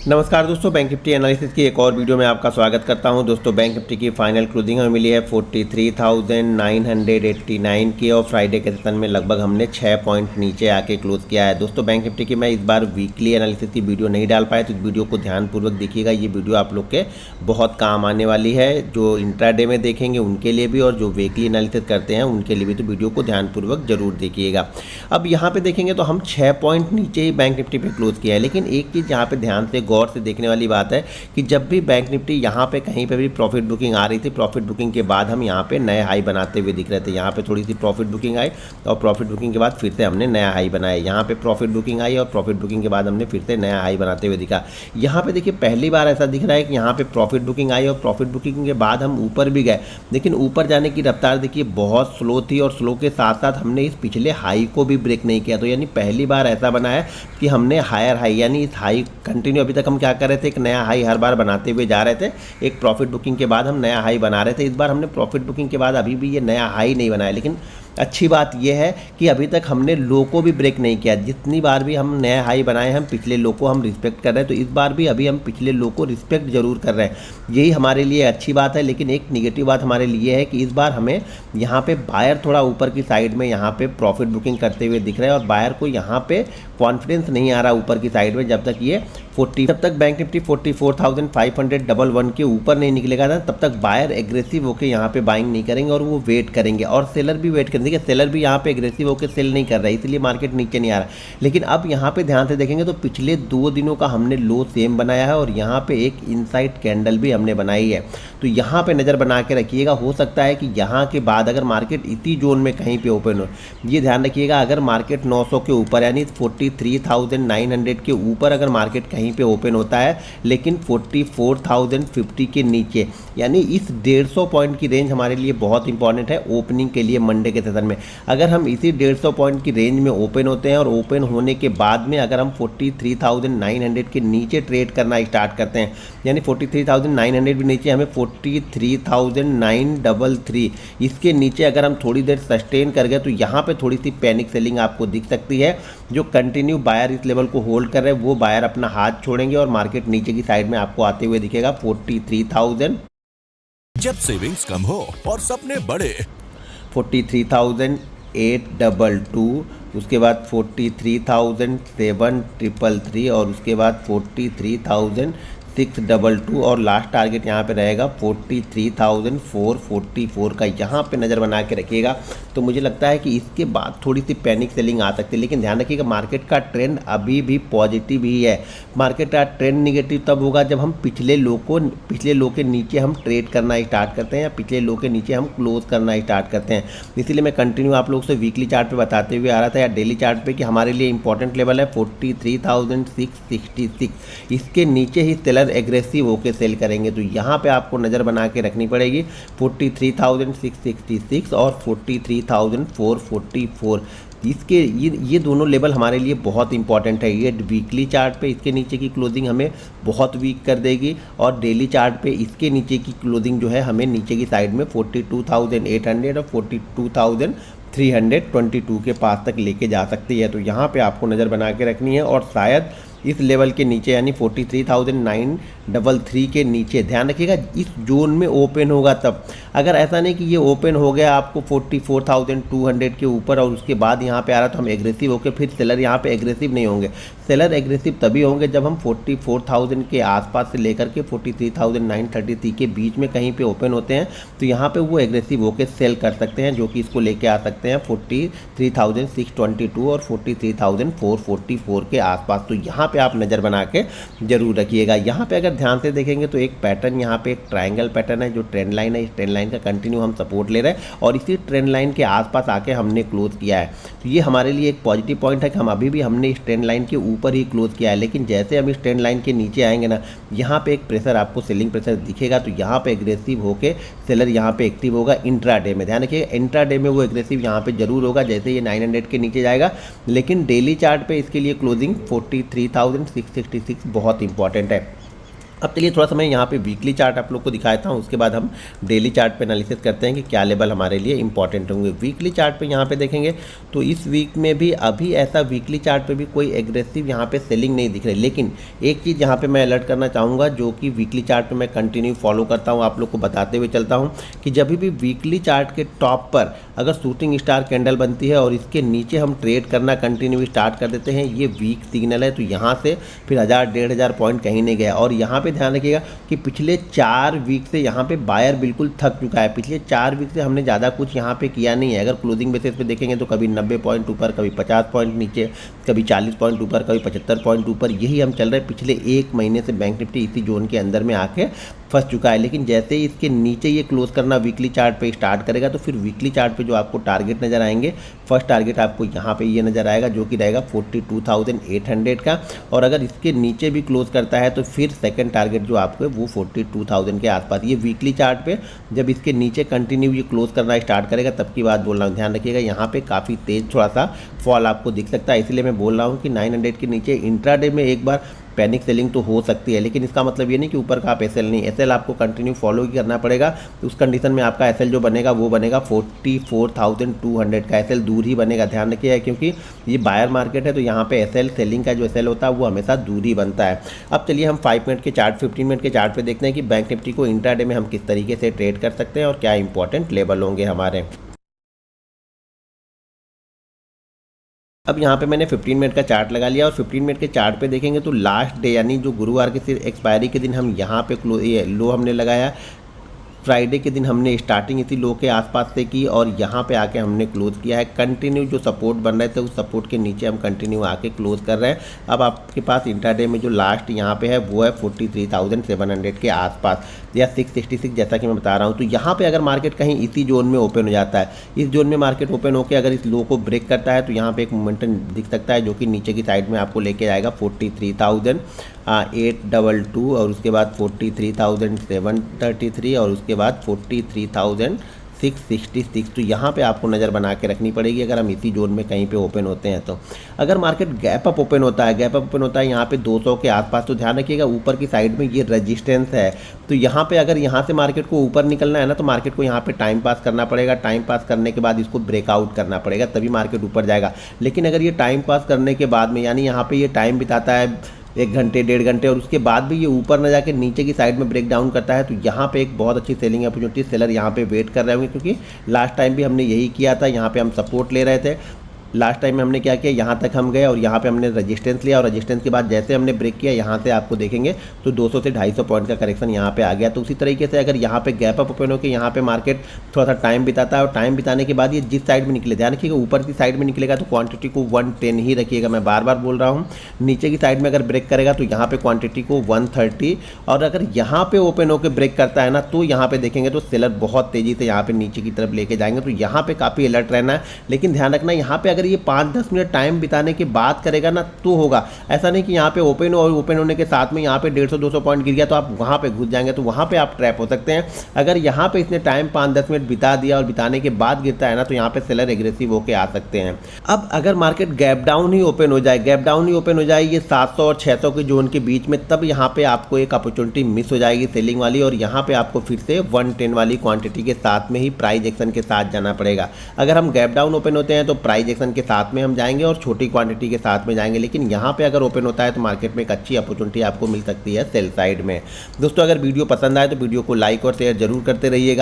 नमस्कार दोस्तों, bank Nifty analysis की एक और वीडियो में आपका स्वागत करता हूं। दोस्तों, बैंक निफ्टी की फाइनल क्लोजिंग हमें मिली है 43,989 की और फ्राइडे के सेशन में लगभग हमने 6 पॉइंट नीचे आके क्लोज किया है। दोस्तों, बैंक निफ्टी की मैं इस बार वीकली एनालिसिस की वीडियो नहीं डाल पाया, तो इस वीडियो को ध्यानपूर्वक देखिएगा। ये वीडियो आप लोग के बहुत काम आने वाली है, जो इंट्राडे में देखेंगे उनके लिए भी और जो वीकली एनालिसिस करते हैं उनके लिए भी। तो वीडियो को ध्यानपूर्वक जरूर देखिएगा। अब यहाँ पे देखेंगे तो हम 6 पॉइंट नीचे ही बैंक निफ्टी पे क्लोज किया है, लेकिन एक चीज़ यहाँ पे ध्यान से गौर से देखने वाली बात है कि जब भी बैंक निफ्टी यहाँ पे कहीं पे भी प्रॉफिट बुकिंग आ रही थी, प्रॉफिट बुकिंग के बाद हम यहाँ पे नए हाई बनाते हुए दिख रहे थे। यहाँ पे थोड़ी सी प्रॉफिट बुकिंग आई और प्रॉफिट बुकिंग के बाद फिर से हमने नया हाई बनाया। यहाँ पे प्रॉफिट बुकिंग आई और प्रॉफिट बुकिंग के बाद हमने फिर से नया हाई बनाते हुए दिखा। यहाँ पे देखिए पहली बार ऐसा दिख रहा है कि यहाँ पे प्रॉफिट बुकिंग आई और प्रॉफिट बुकिंग के बाद हम ऊपर भी गए, लेकिन ऊपर जाने की रफ्तार देखिए बहुत स्लो थी और स्लो के साथ साथ हमने इस पिछले हाई को भी ब्रेक नहीं किया। तो यानी पहली बार ऐसा बना है कि हमने हायर हाई, यानी इस हाई कंटिन्यू, अभी तक हम क्या कर रहे थे, एक नया हाई हर बार बनाते हुए जा रहे थे। एक प्रॉफिट बुकिंग के बाद हम नया हाई बना रहे थे। इस बार हमने प्रॉफिट बुकिंग के बाद अभी भी ये नया हाई नहीं बनाया, लेकिन अच्छी बात यह है कि अभी तक हमने लो को भी ब्रेक नहीं किया। जितनी बार भी हम नया हाई बनाए, हम पिछले लो को हम रिस्पेक्ट कर रहे हैं, तो इस बार भी अभी हम पिछले लो को रिस्पेक्ट जरूर कर रहे हैं। यही हमारे लिए अच्छी बात है। लेकिन एक निगेटिव बात हमारे लिए है कि इस बार हमें यहाँ पे बायर थोड़ा ऊपर की साइड में यहाँ पे प्रॉफिट बुकिंग करते हुए दिख रहे हैं और बायर को यहाँ पे कॉन्फिडेंस नहीं आ रहा ऊपर की साइड में। जब तक बैंक निफ्टी 44,511 के ऊपर नहीं निकलेगा ना, तब तक बायर एग्रेसिव होकर यहाँ पे बाइंग नहीं करेंगे और वो वेट करेंगे और सेलर भी वेट करेंगे। सेलर भी यहाँ पे एग्रेसिव होकर सेल नहीं कर रहा है, इसलिए मार्केट नीचे नहीं आ रहा। लेकिन अब यहाँ पे ध्यान से देखेंगे तो पिछले 2 दिनों का हमने लो सेम बनाया है और यहाँ पे एक इनसाइड कैंडल भी हमने बनाई है। तो यहाँ पे नज़र बना के रखिएगा। हो सकता है कि यहाँ के बाद अगर मार्केट इसी जोन में कहीं पे ओपन हो, ये ध्यान रखिएगा। अगर मार्केट 900 के ऊपर यानी 43,900 के ऊपर अगर मार्केट कहीं पे ओपन होता है, लेकिन 44,050 के नीचे, यानी इस 150 पॉइंट की रेंज हमारे लिए बहुत इंपॉर्टेंट है ओपनिंग के लिए मंडे के सेशन में। अगर हम इसी 150 पॉइंट की रेंज में ओपन होते हैं और ओपन होने के बाद में अगर हम 43,900 के नीचे ट्रेड करना स्टार्ट करते हैं, यानी 43,900 भी नीचे, हमें 43,933 इसके नीचे अगर हम थोड़ी देर सस्टेन कर गए, तो यहाँ पे थोड़ी सी पैनिक सेलिंग आपको दिख सकती है। जो कंटिन्यू बायर इस लेवल को होल्ड कर रहे हैं वो बायर अपना हाथ छोड़ेंगे और मार्केट नीचे की साइड में आपको आते हुए दिखेगा 43,000। जब सेविंग्स कम हो और सपने बड़े, 43,822, उसके बाद 43,733 और उसके बाद 43,622 और लास्ट टारगेट यहाँ पे रहेगा 43,444 का। यहाँ पे नज़र बना के रखिएगा। तो मुझे लगता है कि इसके बाद थोड़ी सी पैनिक सेलिंग आ सकती है, लेकिन ध्यान रखिएगा मार्केट का ट्रेंड अभी भी पॉजिटिव ही है। मार्केट का ट्रेंड निगेटिव तब होगा जब हम पिछले लो के नीचे हम ट्रेड करना स्टार्ट करते हैं या पिछले लो के नीचे हम क्लोज करना स्टार्ट करते हैं। इसीलिए मैं कंटिन्यू आप लोग से वीकली चार्ट पे बताते हुए आ रहा था या डेली चार्ट पे कि हमारे लिए इंपॉर्टेंट लेवल है 43,666। इसके नीचे ही सेलर एग्रेसिव होकर सेल करेंगे, तो यहाँ पे आपको नज़र बना के रखनी पड़ेगी 43,666 और 43,444। इसके ये दोनों लेवल हमारे लिए बहुत इंपॉर्टेंट है। ये वीकली चार्ट पे इसके नीचे की क्लोजिंग हमें बहुत वीक कर देगी और डेली चार्ट पे इसके नीचे की क्लोजिंग जो है हमें नीचे की साइड में 42,800 और 42,322 के पास तक लेके जा सकती है। तो यहाँ पे आपको नज़र बना के रखनी है और शायद इस लेवल के नीचे यानी 43,933 के नीचे ध्यान रखिएगा इस जोन में ओपन होगा तब। अगर ऐसा नहीं कि ये ओपन हो गया आपको 44,200 के ऊपर और उसके बाद यहाँ पे आ रहा तो हम एग्रेसिव होकर फिर सेलर यहाँ पे एग्रेसिव नहीं होंगे। सेलर एग्रेसिव तभी होंगे जब हम 44,000 के आसपास से लेकर के 43,933 के बीच में कहीं पे ओपन होते हैं, तो यहाँ पे वो एग्रेसिव होकर सेल कर सकते हैं, जो कि इसको लेके आ सकते हैं 43,622 और 43,444 के आसपास। तो यहाँ पे आप नज़र बना के जरूर रखिएगा। यहाँ पे अगर ध्यान से देखेंगे तो एक पैटर्न, यहाँ पे एक ट्रायंगल पैटर्न है जो ट्रेंड लाइन है। इस ट्रेंड लाइन का कंटिन्यू हम सपोर्ट ले रहे हैं और इसी ट्रेंड लाइन के आसपास आके हमने क्लोज किया है। तो ये हमारे लिए एक पॉजिटिव पॉइंट है कि हम अभी भी हमने इस ट्रेंड लाइन के ऊपर ही क्लोज किया है। लेकिन जैसे हम इस ट्रेंड लाइन के नीचे आएंगे ना, यहाँ पे एक प्रेशर आपको सेलिंग प्रेशर दिखेगा, तो यहाँ पे एग्रेसिव होके सेलर यहाँ पे एक्टिव होगा इंट्राडे में। ध्यान रखिएगा इंट्राडे में वो एग्रेसिव यहाँ पे जरूर होगा जैसे ये 900 के नीचे जाएगा। लेकिन डेली चार्ट पे इसके लिए क्लोजिंग 43,666 बहुत इंपॉर्टेंट है। अब चलिए थोड़ा सा मैं यहाँ पे वीकली चार्ट आप लोग को दिखाता हूँ, उसके बाद हम डेली चार्ट पे एनालिसिस करते हैं कि क्या लेवल हमारे लिए इंपॉर्टेंट होंगे। वीकली चार्ट पे यहाँ पे देखेंगे तो इस वीक में भी अभी ऐसा वीकली चार्ट पे भी कोई एग्रेसिव यहाँ पे सेलिंग नहीं दिख रही। लेकिन एक चीज़ यहाँ पे मैं अलर्ट करना चाहूँगा, जो कि वीकली चार्ट पे मैं कंटिन्यू फॉलो करता हूँ, आप लोग को बताते हुए चलता हूँ कि जब भी वीकली चार्ट के टॉप पर अगर शूटिंग स्टार कैंडल बनती है और इसके नीचे हम ट्रेड करना कंटिन्यू स्टार्ट कर देते हैं, ये वीक सिग्नल है। तो यहाँ से फिर 1000-1500 पॉइंट कहीं नहीं गया। और यहाँ पे ध्यान रखिएगा कि पिछले 4 वीक से यहाँ पे बायर बिल्कुल थक चुका है। पिछले 4 वीक से हमने ज़्यादा कुछ यहाँ पे किया नहीं है। अगर क्लोजिंग बेसिस पे देखेंगे तो कभी 90 पॉइंट ऊपर, कभी 50 पॉइंट नीचे, कभी 40 पॉइंट ऊपर, कभी 75 पॉइंट ऊपर, यही हम चल रहे हैं। पिछले 1 महीने से बैंक निफ्टी इसी जोन के अंदर में आके फंस चुका है। लेकिन जैसे ही इसके नीचे ये क्लोज करना वीकली चार्ट पे स्टार्ट करेगा तो फिर वीकली चार्ट पे जो आपको टारगेट नज़र आएंगे, फर्स्ट टारगेट आपको यहाँ पे ये नज़र आएगा जो कि रहेगा 42,800 का। और अगर इसके नीचे भी क्लोज करता है तो फिर सेकंड टारगेट जो आपको है वो 42,000 के आसपास। ये वीकली चार्ट पे जब इसके नीचे कंटिन्यू ये क्लोज करना स्टार्ट करेगा तब की बात बोल रहा हूँ। ध्यान रखिएगा यहाँ पे काफ़ी तेज थोड़ा सा फॉल आपको दिख सकता है, इसलिए मैं बोल रहा हूँ कि 900 के नीचे इंट्राडे में एक बार पैनिक सेलिंग तो हो सकती है। लेकिन इसका मतलब ये नहीं कि ऊपर का आप एसएल नहीं, एसएल आपको कंटिन्यू फॉलो ही करना पड़ेगा। उस कंडीशन में आपका एसएल जो बनेगा वो बनेगा 44,200 का एसएल दूर ही बनेगा। ध्यान रखिएगा क्योंकि ये बायर मार्केट है तो यहाँ पे एसएल सेलिंग का जो एसएल होता है वो हमेशा दूर ही बनता है। अब चलिए हम 5 मिनट के चार्ट, 15 मिनट के चार्ट पे देखते हैं कि बैंक निफ्टी को इंट्राडे में हम किस तरीके से ट्रेड कर सकते हैं और क्या इंपॉर्टेंट लेवल होंगे हमारे। अब यहाँ पे मैंने 15 मिनट का चार्ट लगा लिया और 15 मिनट के चार्ट पे देखेंगे तो लास्ट डे यानी जो गुरुवार के सिर्फ एक्सपायरी के दिन हम यहाँ पे लो हमने लगाया। फ्राइडे के दिन हमने स्टार्टिंग इसी लो के आसपास से की और यहाँ पे आके हमने क्लोज किया है। कंटिन्यू जो सपोर्ट बन रहे थे उस सपोर्ट के नीचे हम कंटिन्यू आके क्लोज कर रहे हैं। अब आपके पास इंट्राडे में जो लास्ट यहाँ पे है वो है 43,700 के आसपास या 666 जैसा कि मैं बता रहा हूँ। तो यहाँ पे अगर मार्केट कहीं इसी जोन में ओपन हो जाता है, इस जोन में मार्केट ओपन होकर अगर इस लो को ब्रेक करता है तो यहाँ पे एक मोमेंटम दिख सकता है जो कि नीचे की साइड में आपको लेके जाएगा 43,822 और उसके बाद 43,733 और उसके बाद 43,666। तो यहाँ पे आपको नज़र बना के रखनी पड़ेगी अगर हम इसी जोन में कहीं पे ओपन होते हैं तो। अगर मार्केट गैप अप ओपन होता है, यहाँ पे 200 के आसपास, तो ध्यान रखिएगा ऊपर की साइड में ये रेजिस्टेंस है। तो यहाँ पे अगर यहाँ से मार्केट को ऊपर निकलना है ना तो मार्केट को यहाँ पे टाइम पास करना पड़ेगा। टाइम पास करने के बाद इसको ब्रेकआउट करना पड़ेगा तभी मार्केट ऊपर जाएगा। लेकिन अगर ये टाइम पास करने के बाद में यानी यहाँ पे ये टाइम बिताता है 1 घंटे 1.5 घंटे और उसके बाद भी ये ऊपर न जाके नीचे की साइड में ब्रेक डाउन करता है तो यहाँ पे एक बहुत अच्छी सेलिंग अपॉर्चुनिटी, सेलर यहाँ पे वेट कर रहे होंगे। क्योंकि लास्ट टाइम भी हमने यही किया था, यहाँ पे हम सपोर्ट ले रहे थे। लास्ट टाइम में हमने क्या किया, यहाँ तक हम गए और यहाँ पे हमने रेजिस्टेंस लिया और रेजिस्टेंस के बाद जैसे हमने ब्रेक किया यहाँ से आपको देखेंगे तो 200 से 250 पॉइंट का करेक्शन यहाँ पे आ गया। तो उसी तरीके से अगर यहाँ पे गैप अप ओपन होकर यहाँ पे मार्केट थोड़ा सा टाइम बिताता है और टाइम बिताने के बाद ये जिस साइड में निकले, ध्यान रखिएगा ऊपर की साइड में निकलेगा तो क्वांटिटी को 110 ही रखिएगा। मैं बार बार बोल रहा हूँ नीचे की साइड में अगर ब्रेक करेगा तो यहाँ पे क्वांटिटी को 130 और अगर यहाँ पे ओपन होकर ब्रेक करता है ना तो यहाँ पे देखेंगे तो सेलर बहुत तेजी से यहाँ पे नीचे की तरफ लेके जाएंगे। तो यहाँ पे काफ़ी अलर्ट रहना है। लेकिन ध्यान रखना यहाँ पे अगर ये 5-10 मिनट टाइम बिताने के बाद करेगा ना तो होगा। ऐसा नहीं कि यहाँ पे ओपन हो और ओपन होने के साथ में यहाँ पे 150-200 पॉइंट गिर गया तो आप वहाँ पे घुस जाएंगे तो वहाँ पे आप ट्रैप हो सकते हैं। अगर यहाँ पे इसने टाइम 5-10 मिनट बिता दिया और बिताने के बाद गिरता है ना तो यहाँ पे सेलर एग्रेसिव होके आ सकते हैं। अब अगर मार्केट गैप डाउन ही ओपन हो जाए, ये 700 और 600 के जोन के बीच में, तब यहाँ पे आपको एक अपॉर्चुनिटी मिस हो जाएगी सेलिंग वाली और यहाँ पे आपको फिर से 110 वाली क्वांटिटी के साथ में ही प्राइस एक्शन के साथ जाना पड़ेगा। अगर हम गैप डाउन ओपन होते हैं तो प्राइस एक्शन के साथ में हम जाएंगे और छोटी क्वांटिटी के साथ में जाएंगे। लेकिन यहाँ पे अगर ओपन होता है तो मार्केट में एक अच्छी अपॉर्चुनिटी आपको मिल सकती है सेल साइड में। दोस्तों अगर वीडियो पसंद आए तो वीडियो को लाइक और शेयर जरूर करते रहिएगा।